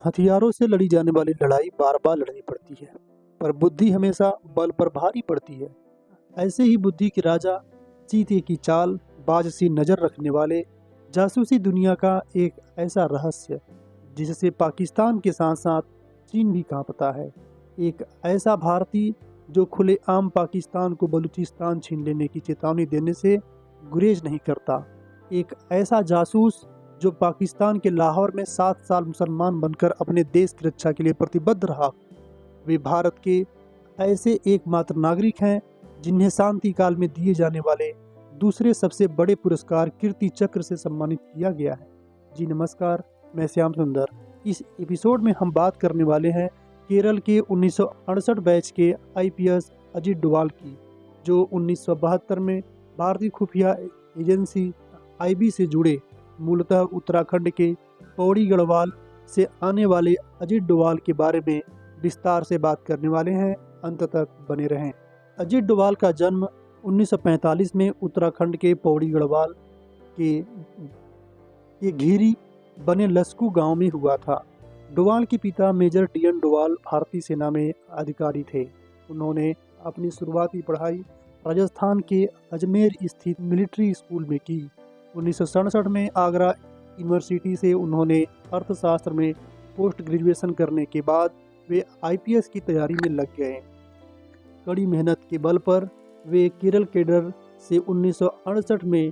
हथियारों से लड़ी जाने वाली लड़ाई बार बार लड़नी पड़ती है, पर बुद्धि हमेशा बल पर भारी पड़ती है। ऐसे ही बुद्धि के राजा, चीते की चाल, बाज सी नज़र रखने वाले, जासूसी दुनिया का एक ऐसा रहस्य जिससे पाकिस्तान के साथ साथ चीन भी कांपता है। एक ऐसा भारतीय जो खुलेआम पाकिस्तान को बलूचिस्तान छीन लेने की चेतावनी देने से गुरेज नहीं करता। एक ऐसा जासूस जो पाकिस्तान के लाहौर में 7 साल मुसलमान बनकर अपने देश की रक्षा के लिए प्रतिबद्ध रहा। वे भारत के ऐसे एकमात्र नागरिक हैं जिन्हें शांति काल में दिए जाने वाले दूसरे सबसे बड़े पुरस्कार कीर्ति चक्र से सम्मानित किया गया है। जी नमस्कार, मैं श्याम सुंदर। इस एपिसोड में हम बात करने वाले हैं केरल के 1968 बैच के आईपीएस अजीत डोभाल की, जो 1972 में भारतीय खुफिया एजेंसी आईबी से जुड़े मूलतः उत्तराखंड के पौड़ी गढ़वाल से आने वाले अजीत डोभाल के बारे में विस्तार से बात करने वाले हैं। अंत तक बने रहें। अजीत डोभाल का जन्म 1945 में उत्तराखंड के पौड़ी गढ़वाल के घीरी बने लस्कू गांव में हुआ था। डोभाल के पिता मेजर डीएन डोभाल भारतीय सेना में अधिकारी थे। उन्होंने अपनी शुरुआती पढ़ाई राजस्थान के अजमेर स्थित मिलिट्री स्कूल में की। 1967 में आगरा यूनिवर्सिटी से उन्होंने अर्थशास्त्र में पोस्ट ग्रेजुएशन करने के बाद वे आईपीएस की तैयारी में लग गए। कड़ी मेहनत के बल पर वे केरल कैडर से 1968 में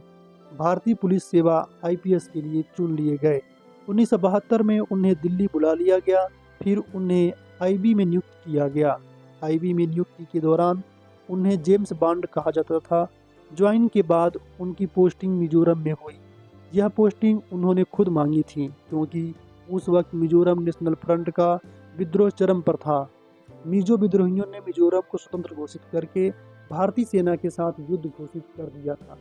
भारतीय पुलिस सेवा आईपीएस के लिए चुन लिए गए। 1972 में उन्हें दिल्ली बुला लिया गया, फिर उन्हें आईबी में नियुक्त किया गया। आईबी में नियुक्ति के दौरान उन्हें जेम्स बॉन्ड कहा जाता था। ज्वाइन के बाद उनकी पोस्टिंग मिजोरम में हुई। यह पोस्टिंग उन्होंने खुद मांगी थी, क्योंकि उस वक्त मिजोरम नेशनल फ्रंट का विद्रोह चरम पर था। मिजो विद्रोहियों ने मिजोरम को स्वतंत्र घोषित करके भारतीय सेना के साथ युद्ध घोषित कर दिया था।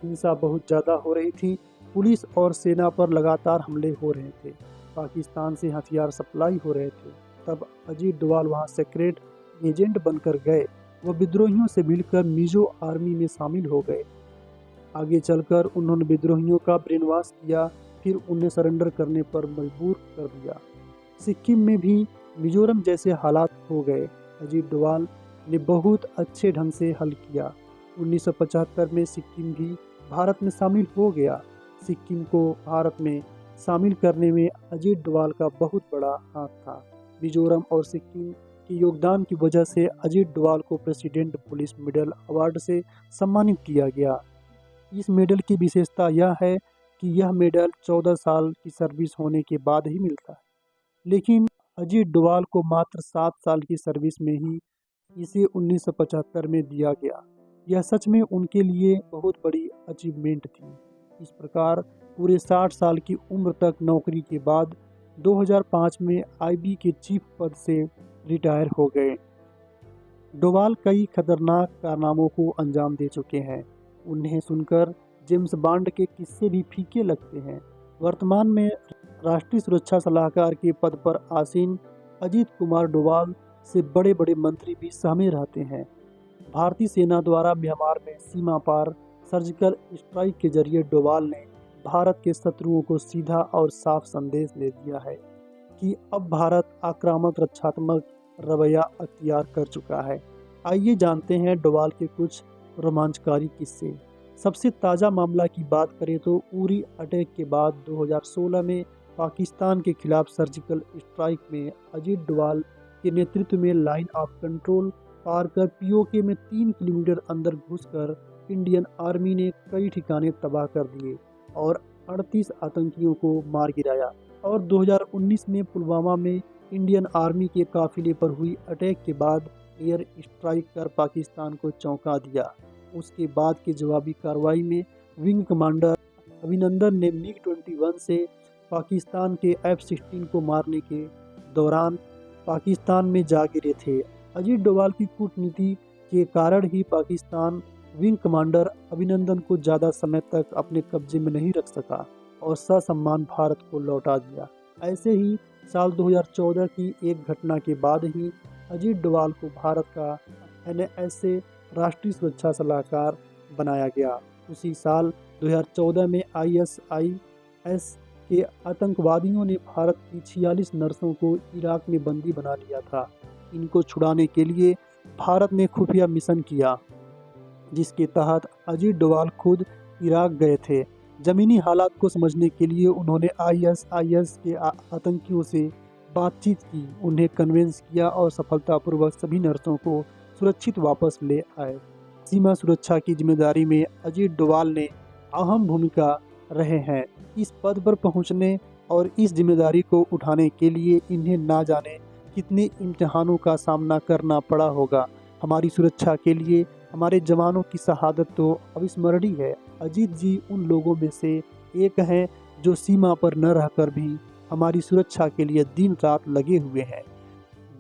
हिंसा बहुत ज़्यादा हो रही थी। पुलिस और सेना पर लगातार हमले हो रहे थे। पाकिस्तान से हथियार सप्लाई हो रहे थे। तब अजीत डोभाल वहाँ सीक्रेट एजेंट बनकर गए। वह विद्रोहियों से मिलकर मिजो आर्मी में शामिल हो गए। आगे चलकर उन्होंने विद्रोहियों का ब्रेनवाश किया, फिर उन्हें सरेंडर करने पर मजबूर कर दिया। सिक्किम में भी मिजोरम जैसे हालात हो गए। अजीत डोभाल ने बहुत अच्छे ढंग से हल किया। 1975 में सिक्किम भी भारत में शामिल हो गया। सिक्किम को भारत में शामिल करने में अजीत डोभाल का बहुत बड़ा हाथ था। मिजोरम और सिक्किम के योगदान की वजह से अजीत डोभाल को प्रेसिडेंट पुलिस मेडल अवार्ड से सम्मानित किया गया। इस मेडल की विशेषता यह है कि यह मेडल 14 साल की सर्विस होने के बाद ही मिलता है, लेकिन अजीत डोभाल को मात्र 7 साल की सर्विस में ही इसे 1975 में दिया गया। यह सच में उनके लिए बहुत बड़ी अचीवमेंट थी। इस प्रकार पूरे 60 साल की उम्र तक नौकरी के बाद 2005 में आईबी के चीफ पद से रिटायर हो गए। डोभाल कई खतरनाक कारनामों को अंजाम दे चुके हैं। उन्हें सुनकर जेम्स बॉन्ड के किस्से भी फीके लगते हैं। वर्तमान में राष्ट्रीय सुरक्षा सलाहकार के पद पर आसीन अजीत कुमार डोभाल से बड़े बड़े मंत्री भी सहमे रहते हैं। भारतीय सेना द्वारा म्यांमार में सीमा पार सर्जिकल स्ट्राइक के जरिए डोभाल ने भारत के शत्रुओं को सीधा और साफ संदेश दे दिया है कि अब भारत आक्रामक रक्षात्मक रवैया अख्तियार कर चुका है। आइए जानते हैं डोभाल के कुछ रोमांचकारी किस्से। सबसे ताज़ा मामला की बात करें तो उरी अटैक के बाद 2016 में पाकिस्तान के खिलाफ सर्जिकल स्ट्राइक में अजीत डोभाल के नेतृत्व में लाइन ऑफ कंट्रोल पार कर पीओके में 3 किलोमीटर अंदर घुसकर इंडियन आर्मी ने कई ठिकाने तबाह कर दिए और 38 आतंकियों को मार गिराया। और 2019 में पुलवामा में इंडियन आर्मी के काफिले पर हुई अटैक के बाद एयर स्ट्राइक कर पाकिस्तान को चौंका दिया। उसके बाद की जवाबी कार्रवाई में विंग कमांडर अभिनंदन ने MiG-21 से पाकिस्तान के F-16 को मारने के दौरान पाकिस्तान में जा गिरे थे। अजीत डोभाल की कूटनीति के कारण ही पाकिस्तान विंग कमांडर अभिनंदन को ज़्यादा समय तक अपने कब्जे में नहीं रख सका और ससम्मान भारत को लौटा दिया। ऐसे ही साल 2014 की एक घटना के बाद ही अजीत डोभाल को भारत का NS से राष्ट्रीय सुरक्षा सलाहकार बनाया गया। उसी साल 2014 में ISIS कि आतंकवादियों ने भारत की 46 नर्सों को इराक में बंदी बना लिया था। इनको छुड़ाने के लिए भारत ने खुफिया मिशन किया, जिसके तहत अजीत डोभाल खुद इराक गए थे। ज़मीनी हालात को समझने के लिए उन्होंने ISIS के आतंकियों से बातचीत की, उन्हें कन्विंस किया और सफलतापूर्वक सभी नर्सों को सुरक्षित वापस ले आए। सीमा सुरक्षा की जिम्मेदारी में अजीत डोभाल ने अहम भूमिका रहे हैं। इस पद पर पहुंचने और इस जिम्मेदारी को उठाने के लिए इन्हें ना जाने कितने इम्तिहानों का सामना करना पड़ा होगा। हमारी सुरक्षा के लिए हमारे जवानों की शहादत तो अविस्मरणीय है। अजीत जी उन लोगों में से एक हैं जो सीमा पर न रहकर भी हमारी सुरक्षा के लिए दिन रात लगे हुए हैं।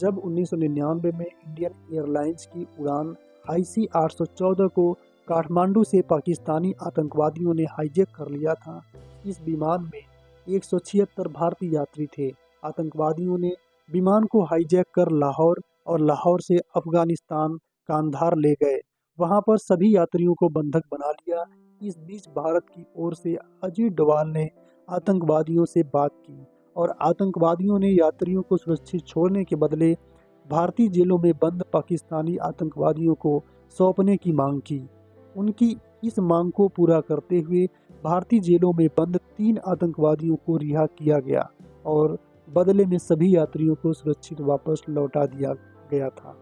जब 1999 में इंडियन एयरलाइंस की उड़ान IC 814 को काठमांडू से पाकिस्तानी आतंकवादियों ने हाईजैक कर लिया था, इस विमान में 176 भारतीय यात्री थे। आतंकवादियों ने विमान को हाईजैक कर लाहौर और लाहौर से अफगानिस्तान कांधार ले गए। वहां पर सभी यात्रियों को बंधक बना लिया। इस बीच भारत की ओर से अजीत डोभाल ने आतंकवादियों से बात की और आतंकवादियों ने यात्रियों को सुरक्षित छोड़ने के बदले भारतीय जेलों में बंद पाकिस्तानी आतंकवादियों को सौंपने की मांग की। उनकी इस मांग को पूरा करते हुए भारतीय जेलों में बंद 3 आतंकवादियों को रिहा किया गया और बदले में सभी यात्रियों को सुरक्षित वापस लौटा दिया गया था।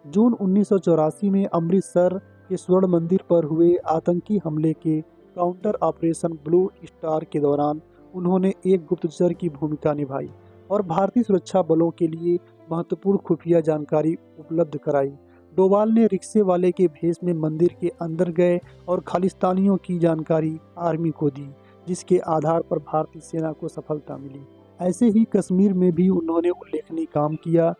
जून 1984 में अमृतसर के स्वर्ण मंदिर पर हुए आतंकी हमले के काउंटर ऑपरेशन ब्लू स्टार के दौरान उन्होंने एक गुप्तचर की भूमिका निभाई और भारतीय सुरक्षा बलों के लिए महत्वपूर्ण खुफिया जानकारी उपलब्ध कराई। डोभाल ने रिक्शे वाले के भेष में मंदिर के अंदर गए और खालिस्तानियों की जानकारी आर्मी को दी, जिसके आधार पर भारतीय सेना को सफलता मिली। ऐसे ही कश्मीर में भी उन्होंने उल्लेखनीय काम किया।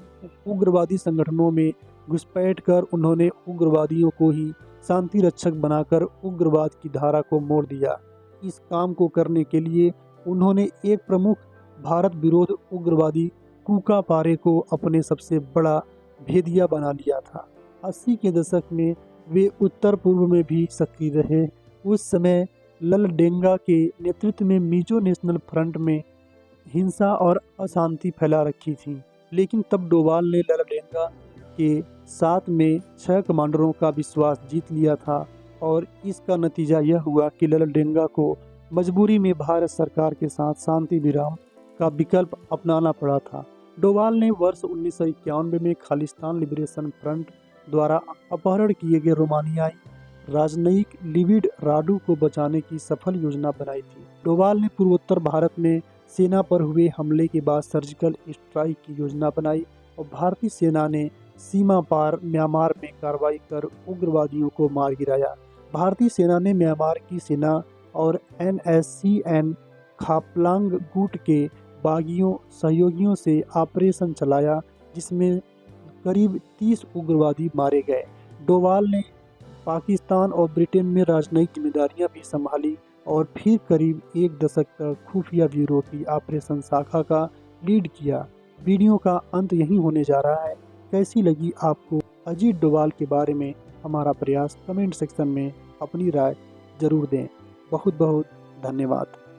उग्रवादी संगठनों में घुसपैठ कर उन्होंने उग्रवादियों को ही शांति रक्षक बनाकर उग्रवाद की धारा को मोड़ दिया। इस काम को करने के लिए उन्होंने एक प्रमुख भारत विरोध उग्रवादी कूका पारे को अपने सबसे बड़ा भेदिया बना लिया था। 80 के दशक में वे उत्तर पूर्व में भी सक्रिय रहे। उस समय ललडेंगा के नेतृत्व में मिजो नेशनल फ्रंट में हिंसा और अशांति फैला रखी थी, लेकिन तब डोभाल ने ललडेंगा के साथ में 6 कमांडरों का विश्वास जीत लिया था और इसका नतीजा यह हुआ कि ललडेंगा को मजबूरी में भारत सरकार के साथ शांति विराम का विकल्प अपनाना पड़ा था। डोभाल ने वर्ष 1991 में खालिस्तान लिबरेशन फ्रंट द्वारा अपहरण किए गए रोमानियाई राजनयिक लिविड राडू को बचाने की सफल योजना बनाई थी। डोभाल ने पूर्वोत्तर भारत में सेना पर हुए हमले के बाद सर्जिकल स्ट्राइक की योजना बनाई और भारतीय सेना ने सीमा पार म्यांमार में कार्रवाई कर उग्रवादियों को मार गिराया। भारतीय सेना ने म्यांमार की सेना और NSCN खापलांग गुट के बागियों सहयोगियों से ऑपरेशन चलाया, जिसमें करीब 30 उग्रवादी मारे गए। डोभाल ने पाकिस्तान और ब्रिटेन में राजनयिक जिम्मेदारियां भी संभाली और फिर करीब 1 दशक तक खुफिया ब्यूरो की ऑपरेशन शाखा का लीड किया। वीडियो का अंत यहीं होने जा रहा है। कैसी लगी आपको अजीत डोभाल के बारे में हमारा प्रयास? कमेंट सेक्शन में अपनी राय जरूर दें। बहुत बहुत धन्यवाद।